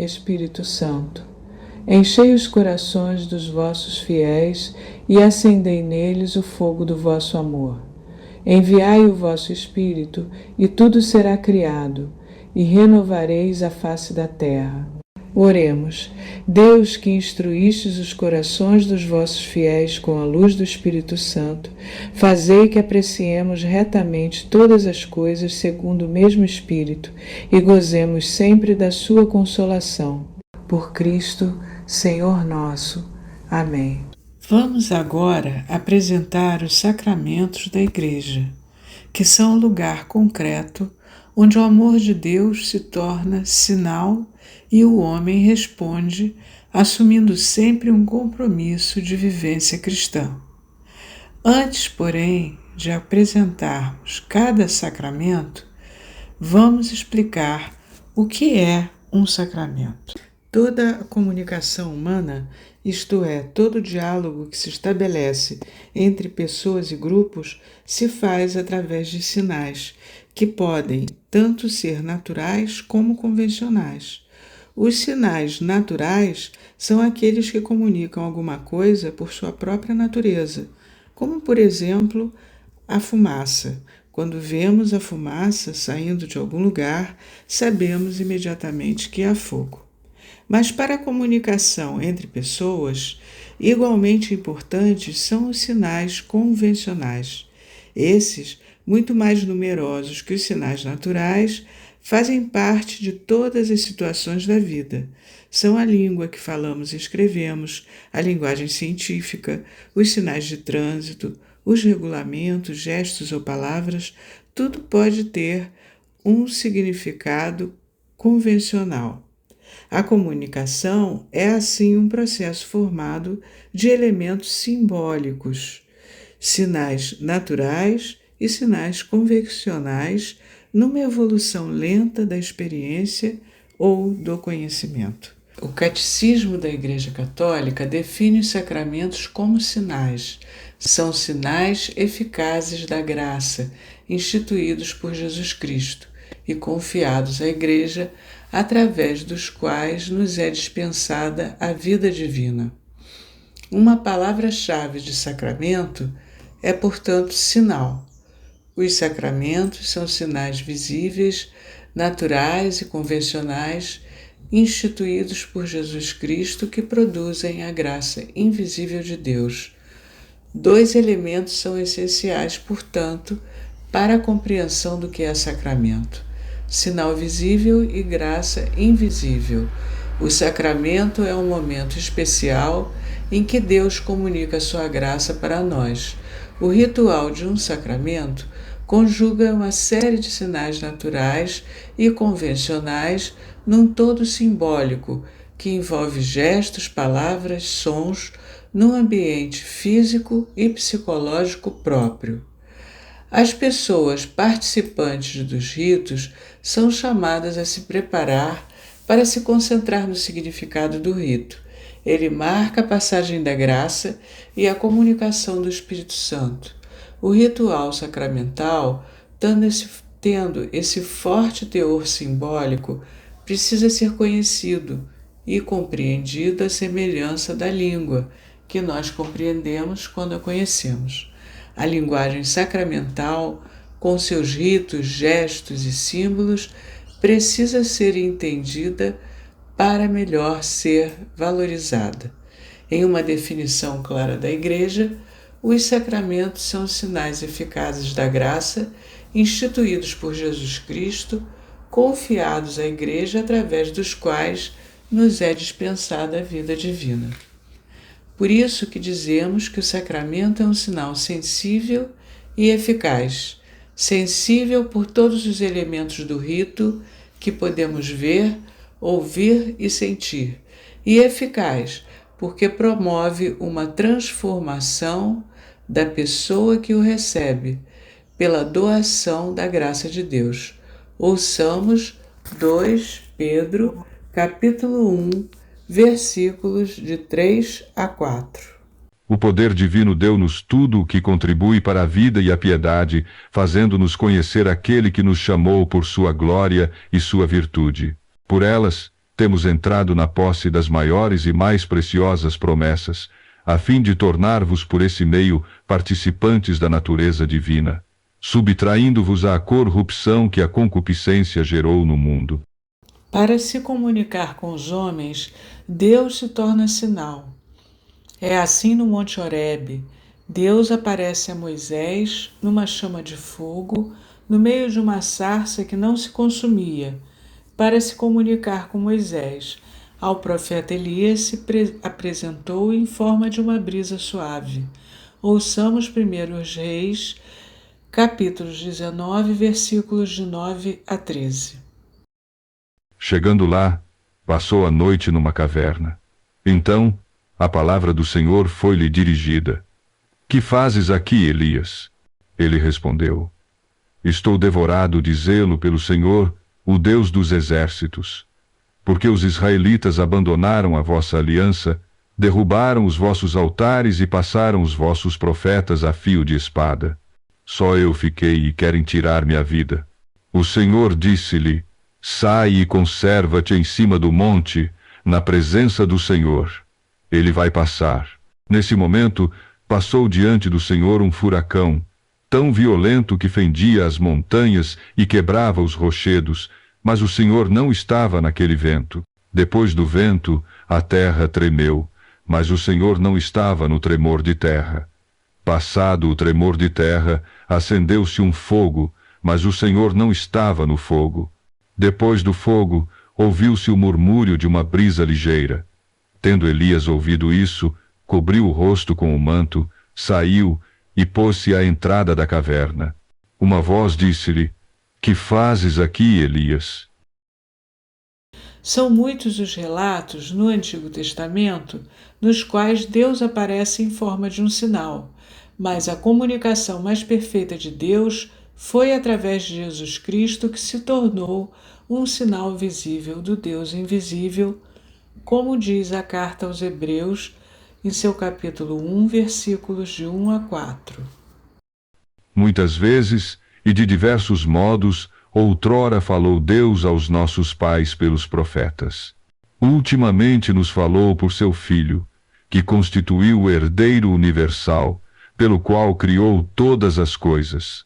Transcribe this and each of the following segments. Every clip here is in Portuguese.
Espírito Santo. Enchei os corações dos vossos fiéis e acendei neles o fogo do vosso amor. Enviai o vosso Espírito, e tudo será criado, e renovareis a face da terra. Oremos. Deus, que instruístes os corações dos vossos fiéis com a luz do Espírito Santo, fazei que apreciemos retamente todas as coisas segundo o mesmo Espírito e gozemos sempre da sua consolação. Por Cristo, Senhor nosso. Amém. Vamos agora apresentar os sacramentos da Igreja, que são o lugar concreto onde o amor de Deus se torna sinal e o homem responde, assumindo sempre um compromisso de vivência cristã. Antes, porém, de apresentarmos cada sacramento, vamos explicar o que é um sacramento. Toda a comunicação humana, isto é, todo diálogo que se estabelece entre pessoas e grupos, se faz através de sinais, que podem tanto ser naturais como convencionais. Os sinais naturais são aqueles que comunicam alguma coisa por sua própria natureza, como, por exemplo, a fumaça. Quando vemos a fumaça saindo de algum lugar, sabemos imediatamente que há fogo. Mas para a comunicação entre pessoas, igualmente importantes são os sinais convencionais. Esses, muito mais numerosos que os sinais naturais, fazem parte de todas as situações da vida. São a língua que falamos e escrevemos, a linguagem científica, os sinais de trânsito, os regulamentos, gestos ou palavras, tudo pode ter um significado convencional. A comunicação é, assim, um processo formado de elementos simbólicos, sinais naturais e sinais convencionais, numa evolução lenta da experiência ou do conhecimento. O Catecismo da Igreja Católica define os sacramentos como sinais. São sinais eficazes da graça, instituídos por Jesus Cristo e confiados à Igreja, através dos quais nos é dispensada a vida divina. Uma palavra-chave de sacramento é, portanto, sinal. Os sacramentos são sinais visíveis, naturais e convencionais, instituídos por Jesus Cristo, que produzem a graça invisível de Deus. Dois elementos são essenciais, portanto, para a compreensão do que é sacramento: sinal visível e graça invisível. O sacramento é um momento especial em que Deus comunica sua graça para nós. O ritual de um sacramento conjuga uma série de sinais naturais e convencionais num todo simbólico, que envolve gestos, palavras, sons, num ambiente físico e psicológico próprio. As pessoas participantes dos ritos são chamadas a se preparar para se concentrar no significado do rito. Ele marca a passagem da graça e a comunicação do Espírito Santo. O ritual sacramental, tendo esse forte teor simbólico, precisa ser conhecido e compreendido à semelhança da língua, que nós compreendemos quando a conhecemos. A linguagem sacramental, com seus ritos, gestos e símbolos, precisa ser entendida para melhor ser valorizada. Em uma definição clara da Igreja, os sacramentos são sinais eficazes da graça, instituídos por Jesus Cristo, confiados à Igreja, através dos quais nos é dispensada a vida divina. Por isso que dizemos que o sacramento é um sinal sensível e eficaz, sensível por todos os elementos do rito que podemos ver, ouvir e sentir, e eficaz porque promove uma transformação da pessoa que o recebe, pela doação da graça de Deus. Ouçamos 2 Pedro, capítulo 1, versículos de 3 a 4. O poder divino deu-nos tudo o que contribui para a vida e a piedade, fazendo-nos conhecer aquele que nos chamou por sua glória e sua virtude. Por elas, temos entrado na posse das maiores e mais preciosas promessas, a fim de tornar-vos por esse meio participantes da natureza divina, subtraindo-vos à corrupção que a concupiscência gerou no mundo. Para se comunicar com os homens, Deus se torna sinal. É assim no Monte Horebe. Deus aparece a Moisés numa chama de fogo, no meio de uma sarça que não se consumia, para se comunicar com Moisés. Ao profeta Elias se apresentou em forma de uma brisa suave. Ouçamos 1 Reis, capítulos 19, versículos de 9 a 13. Chegando lá, passou a noite numa caverna. Então, a palavra do Senhor foi-lhe dirigida. Que fazes aqui, Elias? Ele respondeu: Estou devorado de zelo pelo Senhor, o Deus dos exércitos. Porque os israelitas abandonaram a vossa aliança, derrubaram os vossos altares e passaram os vossos profetas a fio de espada. Só eu fiquei e querem tirar-me a vida. O Senhor disse-lhe: Sai e conserva-te em cima do monte, na presença do Senhor. Ele vai passar. Nesse momento, passou diante do Senhor um furacão, tão violento que fendia as montanhas e quebrava os rochedos, mas o Senhor não estava naquele vento. Depois do vento, a terra tremeu, mas o Senhor não estava no tremor de terra. Passado o tremor de terra, acendeu-se um fogo, mas o Senhor não estava no fogo. Depois do fogo, ouviu-se o murmúrio de uma brisa ligeira. Tendo Elias ouvido isso, cobriu o rosto com o manto, saiu e pôs-se à entrada da caverna. Uma voz disse-lhe: Que fazes aqui, Elias? São muitos os relatos no Antigo Testamento nos quais Deus aparece em forma de um sinal, mas a comunicação mais perfeita de Deus foi através de Jesus Cristo, que se tornou um sinal visível do Deus invisível, como diz a carta aos Hebreus, em seu capítulo 1, versículos de 1 a 4. Muitas vezes, e de diversos modos, outrora falou Deus aos nossos pais pelos profetas. Ultimamente nos falou por seu Filho, que constituiu o herdeiro universal, pelo qual criou todas as coisas.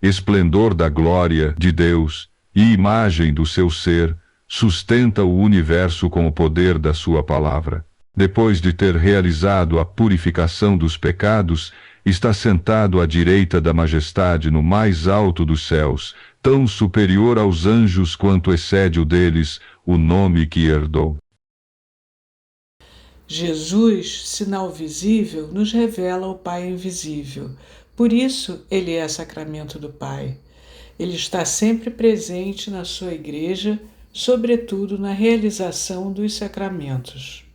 Esplendor da glória de Deus e imagem do seu ser, sustenta o universo com o poder da sua palavra. Depois de ter realizado a purificação dos pecados, está sentado à direita da majestade no mais alto dos céus, tão superior aos anjos quanto excede o deles o nome que herdou. Jesus, sinal visível, nos revela o Pai invisível. Por isso, ele é sacramento do Pai. Ele está sempre presente na sua igreja, sobretudo na realização dos sacramentos.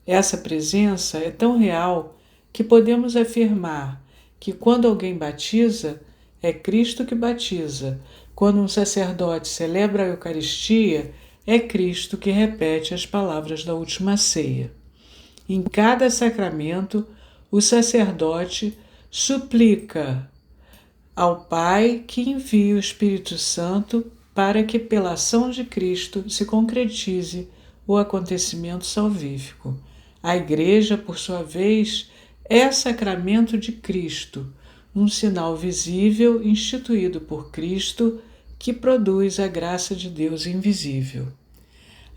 Essa presença é tão real que podemos afirmar que quando alguém batiza, é Cristo que batiza. Quando um sacerdote celebra a Eucaristia, é Cristo que repete as palavras da última ceia. Em cada sacramento, o sacerdote suplica ao Pai que envie o Espírito Santo para que, pela ação de Cristo, se concretize o acontecimento salvífico. A Igreja, por sua vez, é sacramento de Cristo, um sinal visível instituído por Cristo que produz a graça de Deus invisível.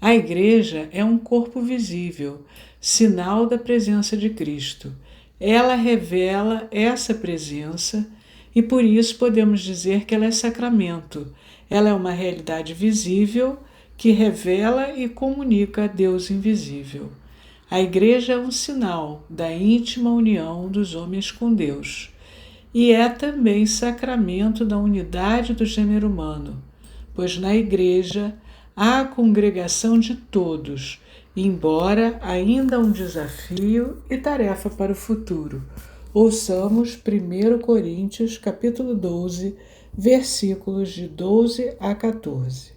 A Igreja é um corpo visível, sinal da presença de Cristo. Ela revela essa presença e por isso podemos dizer que ela é sacramento. Ela é uma realidade visível que revela e comunica a Deus invisível. A Igreja é um sinal da íntima união dos homens com Deus e é também sacramento da unidade do gênero humano, pois na Igreja há a congregação de todos, embora ainda um desafio e tarefa para o futuro. Ouçamos 1 Coríntios, capítulo 12, versículos de 12 a 14.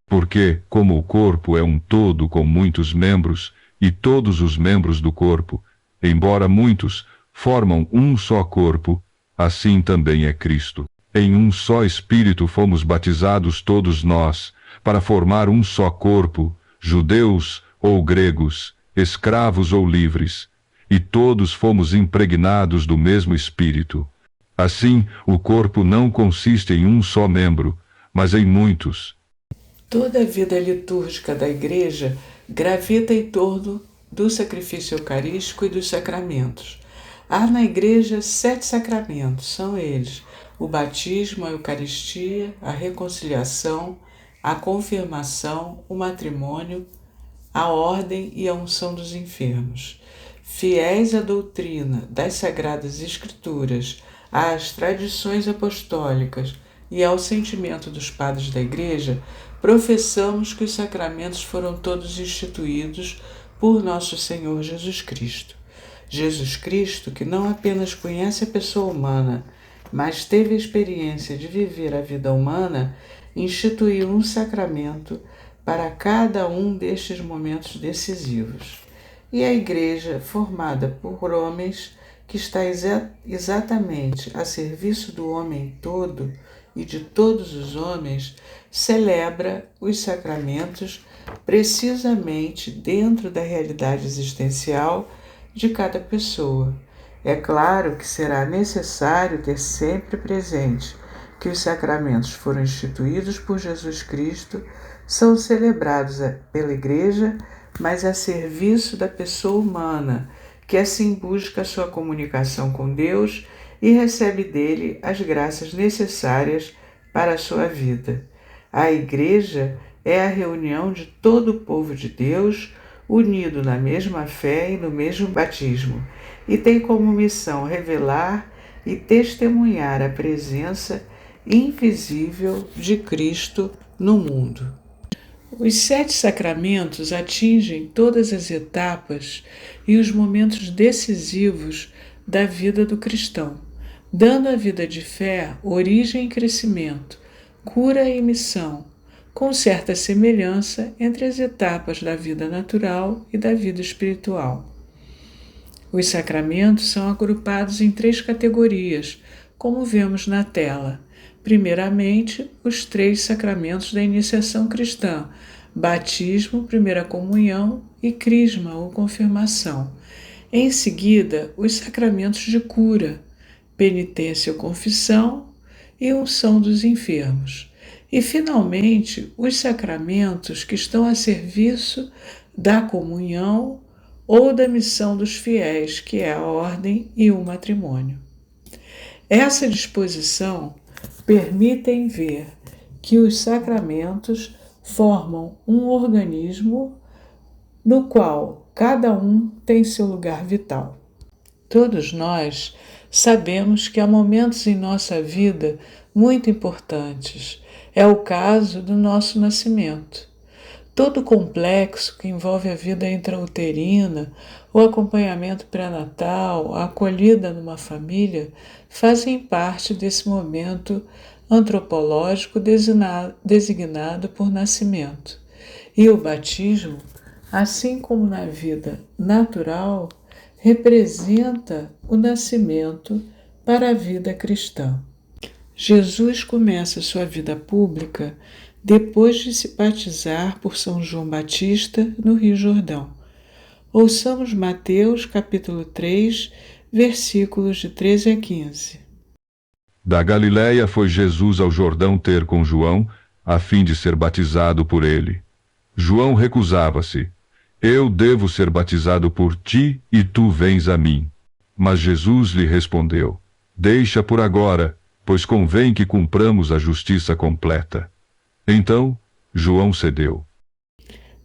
Porque, como o corpo é um todo com muitos membros, e todos os membros do corpo, embora muitos, formam um só corpo, assim também é Cristo. Em um só Espírito fomos batizados todos nós, para formar um só corpo, judeus ou gregos, escravos ou livres, e todos fomos impregnados do mesmo Espírito. Assim, o corpo não consiste em um só membro, mas em muitos. Toda a vida litúrgica da Igreja gravita em torno do sacrifício eucarístico e dos sacramentos. Há na Igreja 7 sacramentos, são eles: o batismo, a Eucaristia, a reconciliação, a confirmação, o matrimônio, a ordem e a unção dos enfermos. Fiéis à doutrina das Sagradas Escrituras, às tradições apostólicas e ao sentimento dos padres da Igreja, professamos que os sacramentos foram todos instituídos por nosso Senhor Jesus Cristo. Jesus Cristo, que não apenas conhece a pessoa humana, mas teve a experiência de viver a vida humana, instituiu um sacramento para cada um destes momentos decisivos. E a Igreja, formada por homens, que está exatamente a serviço do homem todo e de todos os homens, celebra os sacramentos precisamente dentro da realidade existencial de cada pessoa. É claro que será necessário ter sempre presente que os sacramentos foram instituídos por Jesus Cristo, são celebrados pela Igreja, mas a serviço da pessoa humana, que assim busca a sua comunicação com Deus e recebe dele as graças necessárias para a sua vida. A Igreja é a reunião de todo o povo de Deus, unido na mesma fé e no mesmo batismo, e tem como missão revelar e testemunhar a presença invisível de Cristo no mundo. Os 7 sacramentos atingem todas as etapas e os momentos decisivos da vida do cristão, dando à vida de fé origem e crescimento, cura e missão, com certa semelhança entre as etapas da vida natural e da vida espiritual. Os sacramentos são agrupados em 3 categorias, como vemos na tela. Primeiramente, os 3 sacramentos da iniciação cristã: batismo, primeira comunhão e crisma ou confirmação. Em seguida, os sacramentos de cura, penitência ou confissão e unção dos enfermos. E, finalmente, os sacramentos que estão a serviço da comunhão ou da missão dos fiéis, que é a ordem e o matrimônio. Essa disposição permitem ver que os sacramentos formam um organismo no qual cada um tem seu lugar vital. Todos nós sabemos que há momentos em nossa vida muito importantes. É o caso do nosso nascimento. Todo o complexo que envolve a vida intrauterina, o acompanhamento pré-natal, a acolhida numa família, fazem parte desse momento antropológico designado por nascimento. E o batismo, assim como na vida natural, representa o nascimento para a vida cristã. Jesus começa sua vida pública depois de se batizar por São João Batista no Rio Jordão. Ouçamos Mateus capítulo 3, versículos de 13 a 15. Da Galiléia foi Jesus ao Jordão ter com João, a fim de ser batizado por ele. João recusava-se. Eu devo ser batizado por ti e tu vens a mim. Mas Jesus lhe respondeu: Deixa por agora, pois convém que cumpramos a justiça completa. Então, João cedeu.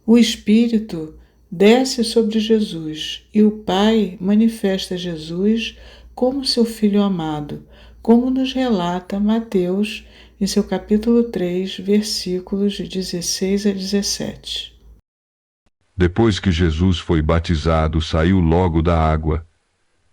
O Espírito desce sobre Jesus e o Pai manifesta Jesus como seu Filho amado, como nos relata Mateus em seu capítulo 3, versículos de 16 a 17. Depois que Jesus foi batizado, saiu logo da água.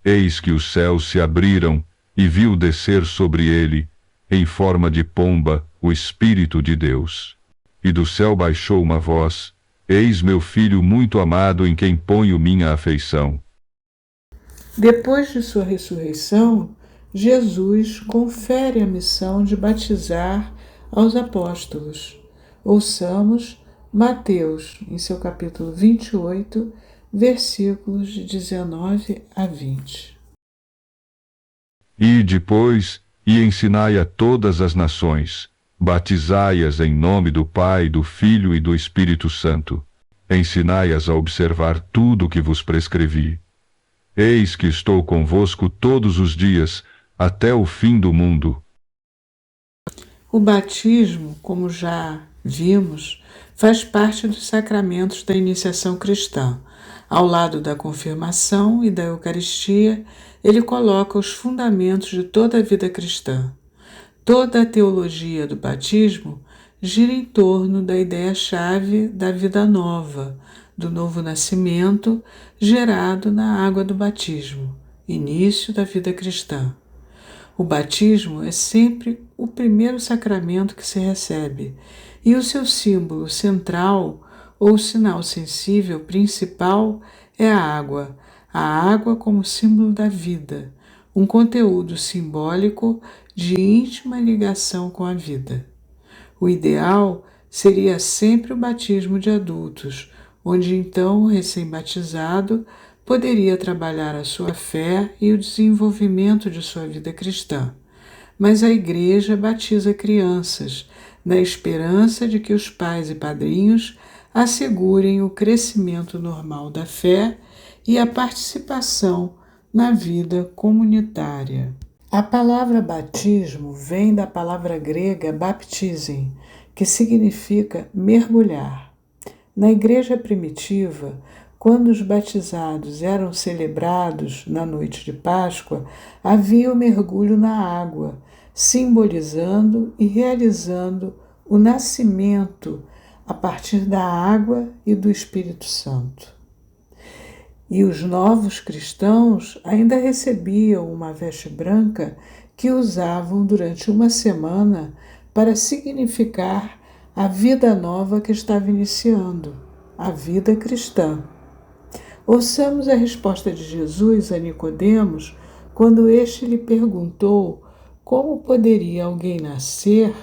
Eis que os céus se abriram e viu descer sobre ele, em forma de pomba, o Espírito de Deus. E do céu baixou uma voz: Eis meu Filho muito amado, em quem ponho minha afeição. Depois de sua ressurreição, Jesus confere a missão de batizar aos apóstolos. Ouçamos Mateus, em seu capítulo 28, versículos de 19 a 20. Ide, pois, e ensinai a todas as nações, batizai-as em nome do Pai, do Filho e do Espírito Santo. Ensinai-as a observar tudo o que vos prescrevi. Eis que estou convosco todos os dias, até o fim do mundo. O batismo, como já vimos, faz parte dos sacramentos da iniciação cristã. Ao lado da confirmação e da Eucaristia, ele coloca os fundamentos de toda a vida cristã. Toda a teologia do batismo gira em torno da ideia-chave da vida nova, do novo nascimento gerado na água do batismo, início da vida cristã. O batismo é sempre o primeiro sacramento que se recebe, e o seu símbolo central, ou sinal sensível principal, é a água como símbolo da vida, um conteúdo simbólico de íntima ligação com a vida. O ideal seria sempre o batismo de adultos, onde então o recém-batizado poderia trabalhar a sua fé e o desenvolvimento de sua vida cristã. Mas a Igreja batiza crianças, na esperança de que os pais e padrinhos assegurem o crescimento normal da fé e a participação na vida comunitária. A palavra batismo vem da palavra grega baptizem, que significa mergulhar. Na Igreja primitiva, quando os batizados eram celebrados na noite de Páscoa, havia o mergulho na água, simbolizando e realizando o nascimento a partir da água e do Espírito Santo. E os novos cristãos ainda recebiam uma veste branca que usavam durante uma semana para significar a vida nova que estava iniciando, a vida cristã. Ouçamos a resposta de Jesus a Nicodemos quando este lhe perguntou como poderia alguém nascer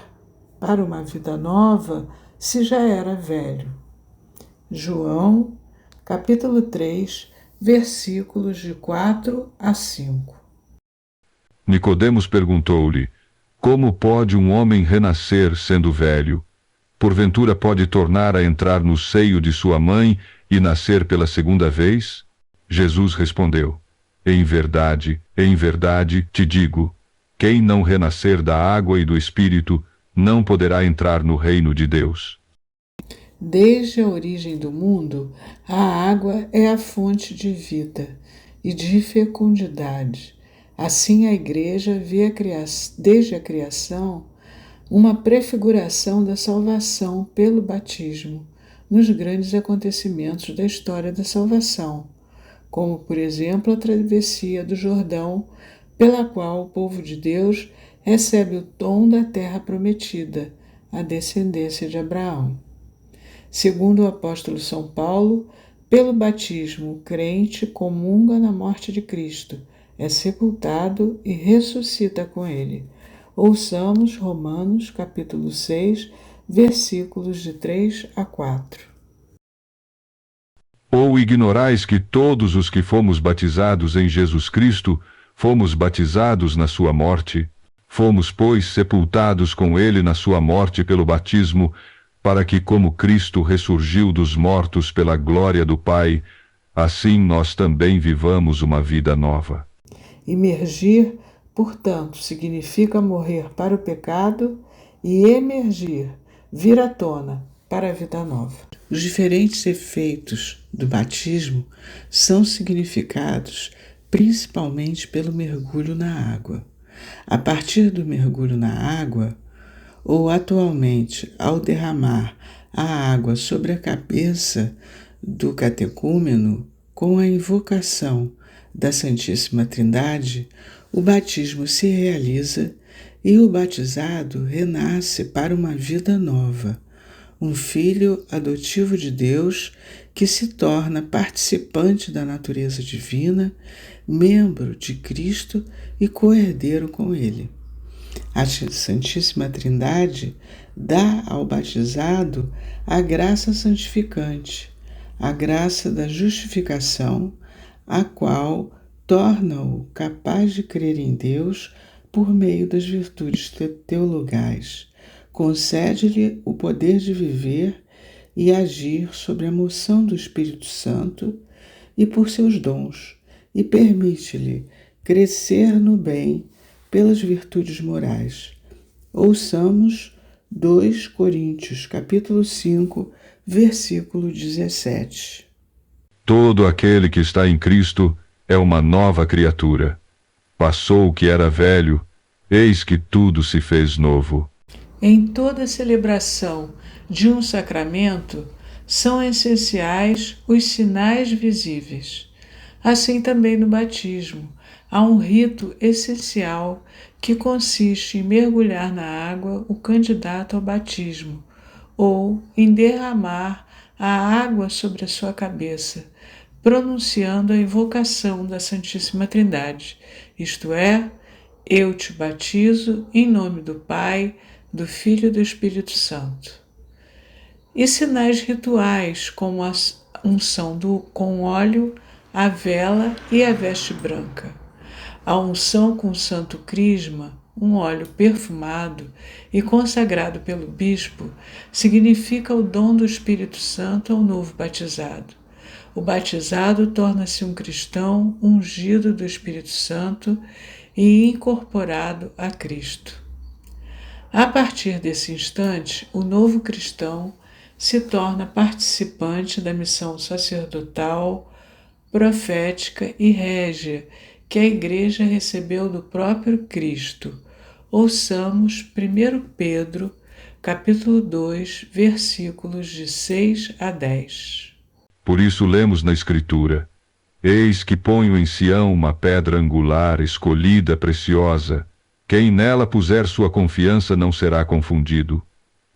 para uma vida nova se já era velho. João, capítulo 3, versículos de 4 a 5. Nicodemos perguntou-lhe: Como pode um homem renascer sendo velho? Porventura pode tornar a entrar no seio de sua mãe e nascer pela segunda vez? Jesus respondeu: em verdade, te digo, quem não renascer da água e do Espírito não poderá entrar no reino de Deus. Desde a origem do mundo, a água é a fonte de vida e de fecundidade. Assim, a Igreja vê desde a criação uma prefiguração da salvação pelo batismo nos grandes acontecimentos da história da salvação, como, por exemplo, a travessia do Jordão, pela qual o povo de Deus recebe o tom da terra prometida, a descendência de Abraão. Segundo o apóstolo São Paulo, pelo batismo, o crente comunga na morte de Cristo, é sepultado e ressuscita com ele. Ouçamos Romanos, capítulo 6, versículos de 3 a 4. Ou ignorais que todos os que fomos batizados em Jesus Cristo, fomos batizados na sua morte? Fomos, pois, sepultados com ele na sua morte pelo batismo, para que, como Cristo ressurgiu dos mortos pela glória do Pai, assim nós também vivamos uma vida nova. Imergir, portanto, significa morrer para o pecado e emergir, vir à tona, para a vida nova. Os diferentes efeitos do batismo são significados principalmente pelo mergulho na água. A partir do mergulho na água, ou atualmente ao derramar a água sobre a cabeça do catecúmeno com a invocação da Santíssima Trindade, o batismo se realiza e o batizado renasce para uma vida nova, um filho adotivo de Deus que se torna participante da natureza divina, membro de Cristo e co-herdeiro com ele. A Santíssima Trindade dá ao batizado a graça santificante, a graça da justificação, a qual torna-o capaz de crer em Deus por meio das virtudes teologais. Concede-lhe o poder de viver e agir sob a moção do Espírito Santo e por seus dons, e permite-lhe crescer no bem pelas virtudes morais. Ouçamos 2 Coríntios, capítulo 5, versículo 17. Todo aquele que está em Cristo é uma nova criatura. Passou o que era velho, eis que tudo se fez novo. Em toda celebração de um sacramento, são essenciais os sinais visíveis. Assim também no batismo, há um rito essencial que consiste em mergulhar na água o candidato ao batismo, ou em derramar a água sobre a sua cabeça, pronunciando a invocação da Santíssima Trindade, isto é, eu te batizo em nome do Pai, do Filho e do Espírito Santo. E sinais rituais, como a unção com óleo, a vela e a veste branca. A unção com o santo crisma, um óleo perfumado e consagrado pelo bispo, significa o dom do Espírito Santo ao novo batizado. O batizado torna-se um cristão ungido do Espírito Santo e incorporado a Cristo. A partir desse instante, o novo cristão se torna participante da missão sacerdotal, profética e régia que a Igreja recebeu do próprio Cristo. Ouçamos 1 Pedro, capítulo 2, versículos de 6 a 10. Por isso lemos na Escritura: Eis que ponho em Sião uma pedra angular, escolhida, preciosa. Quem nela puser sua confiança não será confundido.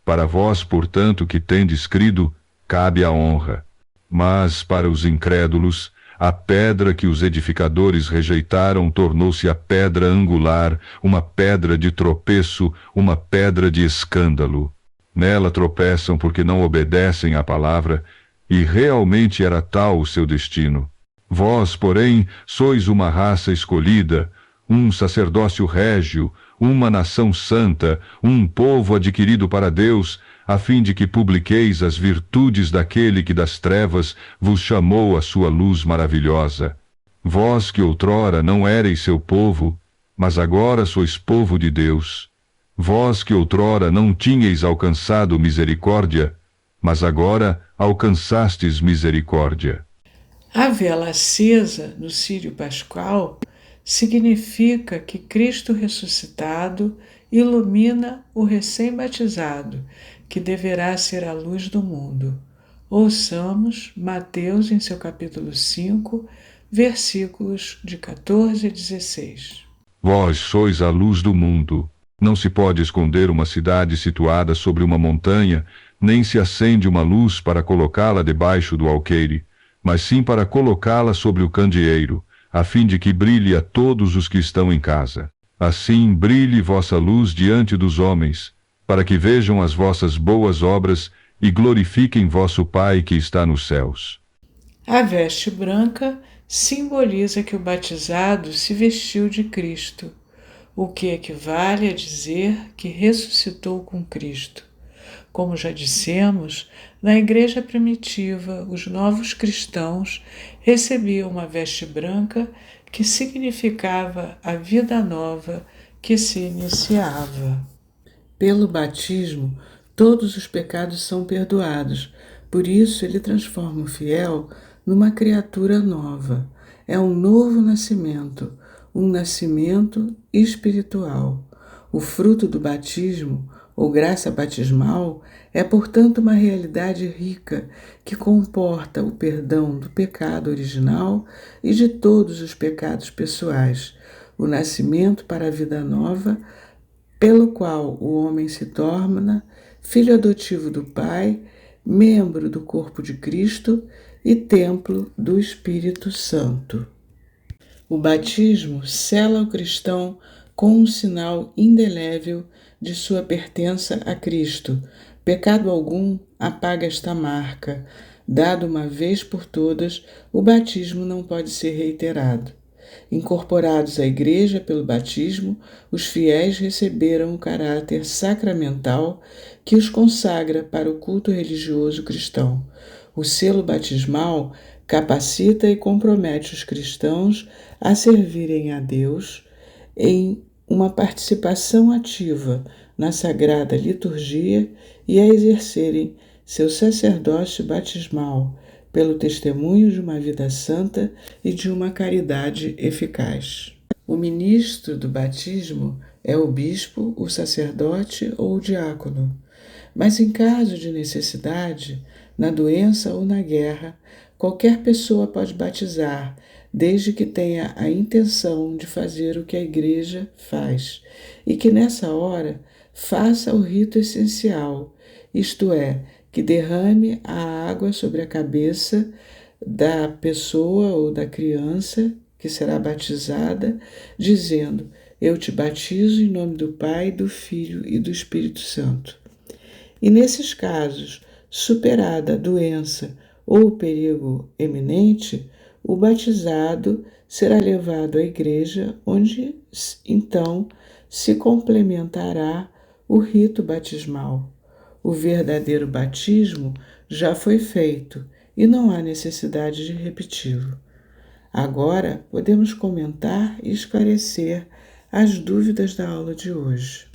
Para vós, portanto, que tendes crido, cabe a honra. Mas para os incrédulos, a pedra que os edificadores rejeitaram tornou-se a pedra angular, uma pedra de tropeço, uma pedra de escândalo. Nela tropeçam porque não obedecem à palavra, e realmente era tal o seu destino. Vós, porém, sois uma raça escolhida, um sacerdócio régio, uma nação santa, um povo adquirido para Deus, a fim de que publiqueis as virtudes daquele que das trevas vos chamou à sua luz maravilhosa. Vós que outrora não éreis seu povo, mas agora sois povo de Deus. Vós que outrora não tinhais alcançado misericórdia, mas agora alcançastes misericórdia. A vela acesa no círio pascal significa que Cristo ressuscitado ilumina o recém-batizado, que deverá ser a luz do mundo. Ouçamos Mateus em seu capítulo 5, versículos de 14 a 16. Vós sois a luz do mundo. Não se pode esconder uma cidade situada sobre uma montanha, nem se acende uma luz para colocá-la debaixo do alqueire, mas sim para colocá-la sobre o candeeiro, a fim de que brilhe a todos os que estão em casa. Assim brilhe vossa luz diante dos homens, para que vejam as vossas boas obras e glorifiquem vosso Pai que está nos céus. A veste branca simboliza que o batizado se vestiu de Cristo, o que equivale a dizer que ressuscitou com Cristo. Como já dissemos, na igreja primitiva, os novos cristãos recebiam uma veste branca que significava a vida nova que se iniciava. Pelo batismo, todos os pecados são perdoados, por isso ele transforma o fiel numa criatura nova. É um novo nascimento, um nascimento espiritual. O fruto do batismo, ou graça batismal, é, portanto, uma realidade rica que comporta o perdão do pecado original e de todos os pecados pessoais, o nascimento para a vida nova, pelo qual o homem se torna filho adotivo do Pai, membro do corpo de Cristo e templo do Espírito Santo. O batismo sela o cristão com um sinal indelével de sua pertença a Cristo. Pecado algum apaga esta marca. Dado uma vez por todas, o batismo não pode ser reiterado. Incorporados à Igreja pelo batismo, os fiéis receberam o caráter sacramental que os consagra para o culto religioso cristão. O selo batismal capacita e compromete os cristãos a servirem a Deus em uma participação ativa na sagrada liturgia e a exercerem seu sacerdócio batismal pelo testemunho de uma vida santa e de uma caridade eficaz. O ministro do batismo é o bispo, o sacerdote ou o diácono. Mas em caso de necessidade, na doença ou na guerra, qualquer pessoa pode batizar, desde que tenha a intenção de fazer o que a Igreja faz, e que nessa hora faça o rito essencial, isto é, que derrame a água sobre a cabeça da pessoa ou da criança que será batizada, dizendo: Eu te batizo em nome do Pai, do Filho e do Espírito Santo. E nesses casos, superada a doença ou o perigo eminente, o batizado será levado à igreja, onde então se complementará o rito batismal. O verdadeiro batismo já foi feito e não há necessidade de repeti-lo. Agora podemos comentar e esclarecer as dúvidas da aula de hoje.